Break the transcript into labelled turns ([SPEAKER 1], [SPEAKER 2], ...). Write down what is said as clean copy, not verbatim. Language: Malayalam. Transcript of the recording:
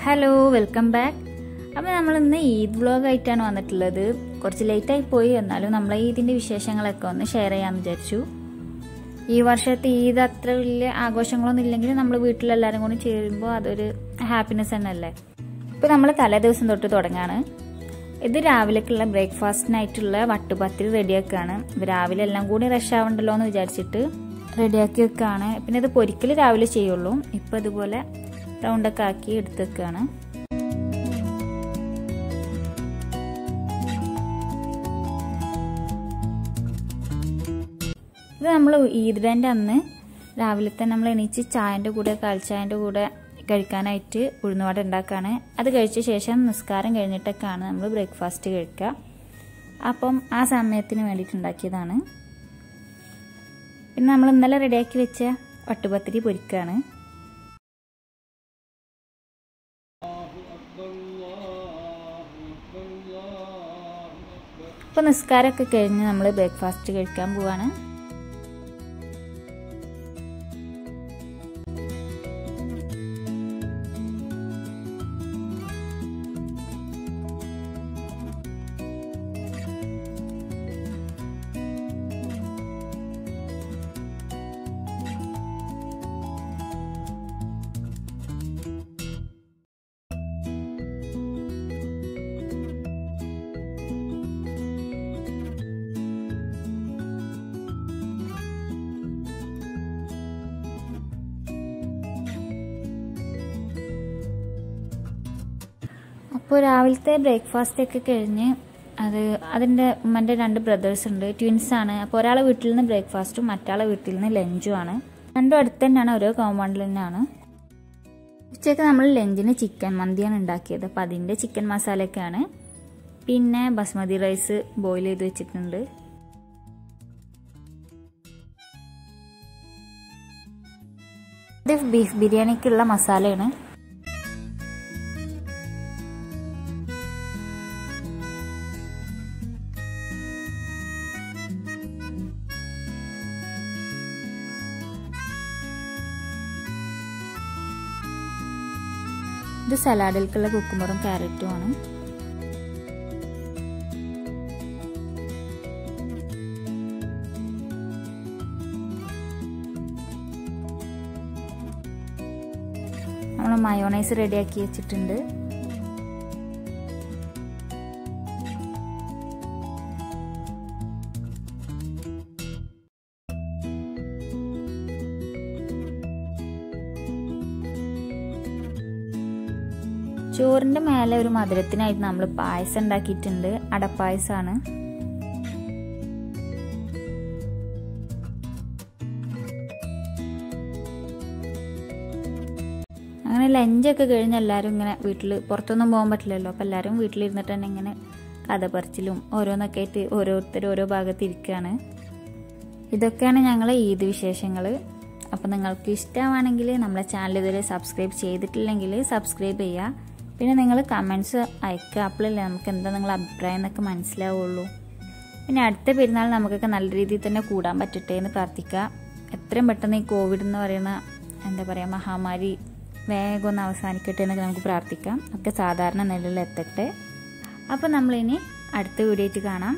[SPEAKER 1] Hello, welcome back. അപ്പോൾ നമ്മളിന്ന് ഈദ് വ്ലോഗായിട്ടാണ് വന്നിട്ടുള്ളത്. കുറച്ച് ലേറ്റായി പോയി, എന്നാലും നമ്മൾ ഈദിൻ്റെ വിശേഷങ്ങളൊക്കെ ഒന്ന് ഷെയർ ചെയ്യാമെന്ന് വിചാരിച്ചു. ഈ വർഷത്തെ ഈദ് അത്ര വലിയ ആഘോഷങ്ങളൊന്നും ഇല്ലെങ്കിലും നമ്മൾ വീട്ടിലെല്ലാവരും കൂടി ചേരുമ്പോൾ അതൊരു ഹാപ്പിനെസ് തന്നെ അല്ലേ. ഇപ്പോൾ നമ്മൾ തലേ ദിവസം തൊട്ട് തുടങ്ങാണ്. ഇത് രാവിലേക്കുള്ള ബ്രേക്ക്ഫാസ്റ്റിനായിട്ടുള്ള വട്ടുപത്തിരി റെഡിയാക്കുകയാണ്. രാവിലെ എല്ലാം കൂടി റഷ് ആവണ്ടല്ലോ എന്ന് വിചാരിച്ചിട്ട് റെഡിയാക്കി വെക്കുകയാണ്. പിന്നെ ഇത് പൊരിക്കൽ രാവിലെ ചെയ്യുള്ളൂ. ഇപ്പോൾ ഇതുപോലെ റൗണ്ടൊക്കെ ആക്കി എടുത്ത് വെക്കുകയാണ്. ഇത് നമ്മൾ ഈദ് ഡേൻ്റെ അന്ന് രാവിലെ തന്നെ നമ്മൾ എണീച്ച് ചായൻ്റെ കൂടെ കാൽച്ചായൻ്റെ കൂടെ കഴിക്കാനായിട്ട് ഉഴുന്നുവട ഉണ്ടാക്കുകയാണ്. അത് കഴിച്ച ശേഷം നിസ്കാരം കഴിഞ്ഞിട്ടൊക്കെയാണ് നമ്മൾ ബ്രേക്ക്ഫാസ്റ്റ് കഴിക്കുക. അപ്പം ആ സമയത്തിന് വേണ്ടിയിട്ട് ഉണ്ടാക്കിയതാണ്. പിന്നെ നമ്മൾ ഇന്നലെ റെഡിയാക്കി വെച്ച വട്ടുപത്തിരി പൊരിക്കുകയാണ്. ഇപ്പോൾ നിസ്കാരമൊക്കെ കഴിഞ്ഞ് നമ്മൾ ബ്രേക്ക്ഫാസ്റ്റ് കഴിക്കാൻ പോവാണ്. അപ്പോൾ രാവിലത്തെ ബ്രേക്ക്ഫാസ്റ്റ് ഒക്കെ കഴിഞ്ഞ് അതിൻ്റെ ഉമ്മൻ്റെ 2 ബ്രദേഴ്സ് ഉണ്ട്, ട്വിൻസാണ്. അപ്പോൾ ഒരാളെ വീട്ടിൽ നിന്ന് ബ്രേക്ക്ഫാസ്റ്റും മറ്റാളെ വീട്ടിൽ നിന്ന് ലഞ്ചുമാണ്. രണ്ടും അടുത്ത് തന്നെയാണ്, ഓരോ കോമ്പൗണ്ടിൽ തന്നെയാണ്. ഉച്ചയ്ക്ക് നമ്മൾ ലഞ്ചിന് ചിക്കൻ മന്തിയാണ് ഉണ്ടാക്കിയത്. അപ്പോൾ അതിൻ്റെ ചിക്കൻ മസാലയൊക്കെയാണ്. പിന്നെ ബസ്മതി റൈസ് ബോയിൽ ചെയ്ത് വെച്ചിട്ടുണ്ട്. ഇത് ബീഫ് ബിരിയാണിക്കുള്ള മസാലയാണ്. ഇത് സലാഡിലേക്കുള്ള കുക്കുമ്പറും ക്യാരറ്റും ആണ്. നമ്മൾ മയോണൈസ് റെഡിയാക്കി വെച്ചിട്ടുണ്ട്. ചോറിൻ്റെ മേലെ ഒരു മധുരത്തിനായിട്ട് നമ്മൾ പായസം ഉണ്ടാക്കിയിട്ടുണ്ട്. അടപ്പായസമാണ്. അങ്ങനെ ലഞ്ചൊക്കെ കഴിഞ്ഞ് എല്ലാവരും ഇങ്ങനെ വീട്ടിൽ പുറത്തൊന്നും പോകാൻ പറ്റില്ലല്ലോ. അപ്പോൾ എല്ലാവരും വീട്ടിലിരുന്നിട്ട് തന്നെ ഇങ്ങനെ കഥ പറച്ചിലും ഓരോന്നൊക്കെ ആയിട്ട് ഓരോരുത്തർ ഓരോ ഭാഗത്ത് ഇരിക്കുകയാണ്. ഇതൊക്കെയാണ് ഞങ്ങളെ ഈദ് വിശേഷങ്ങൾ. അപ്പോൾ നിങ്ങൾക്ക് ഇഷ്ടമാണെങ്കിൽ നമ്മളെ ചാനൽ ഇതുവരെ സബ്സ്ക്രൈബ് ചെയ്തിട്ടില്ലെങ്കിൽ സബ്സ്ക്രൈബ് ചെയ്യുക. പിന്നെ നിങ്ങൾ കമൻറ്റ്സ് അയക്കുക. അപ്പോഴല്ലേ നമുക്ക് എന്താ നിങ്ങളുടെ അഭിപ്രായം എന്നൊക്കെ മനസ്സിലാവുള്ളൂ. പിന്നെ അടുത്ത പെരുന്നാൾ നമുക്കൊക്കെ നല്ല രീതിയിൽ തന്നെ കൂടാൻ പറ്റട്ടെ എന്ന് പ്രാർത്ഥിക്കുക. എത്രയും പെട്ടെന്ന് ഈ കോവിഡ് എന്ന് പറയുന്ന എന്താ പറയുക മഹാമാരി വേഗം ഒന്ന് അവസാനിക്കട്ടെ എന്നൊക്കെ നമുക്ക് പ്രാർത്ഥിക്കാം. ഒക്കെ സാധാരണ നിലയിൽ എത്തട്ടെ. അപ്പോൾ നമ്മളിനി അടുത്ത വീഡിയോ ആയിട്ട് കാണാം.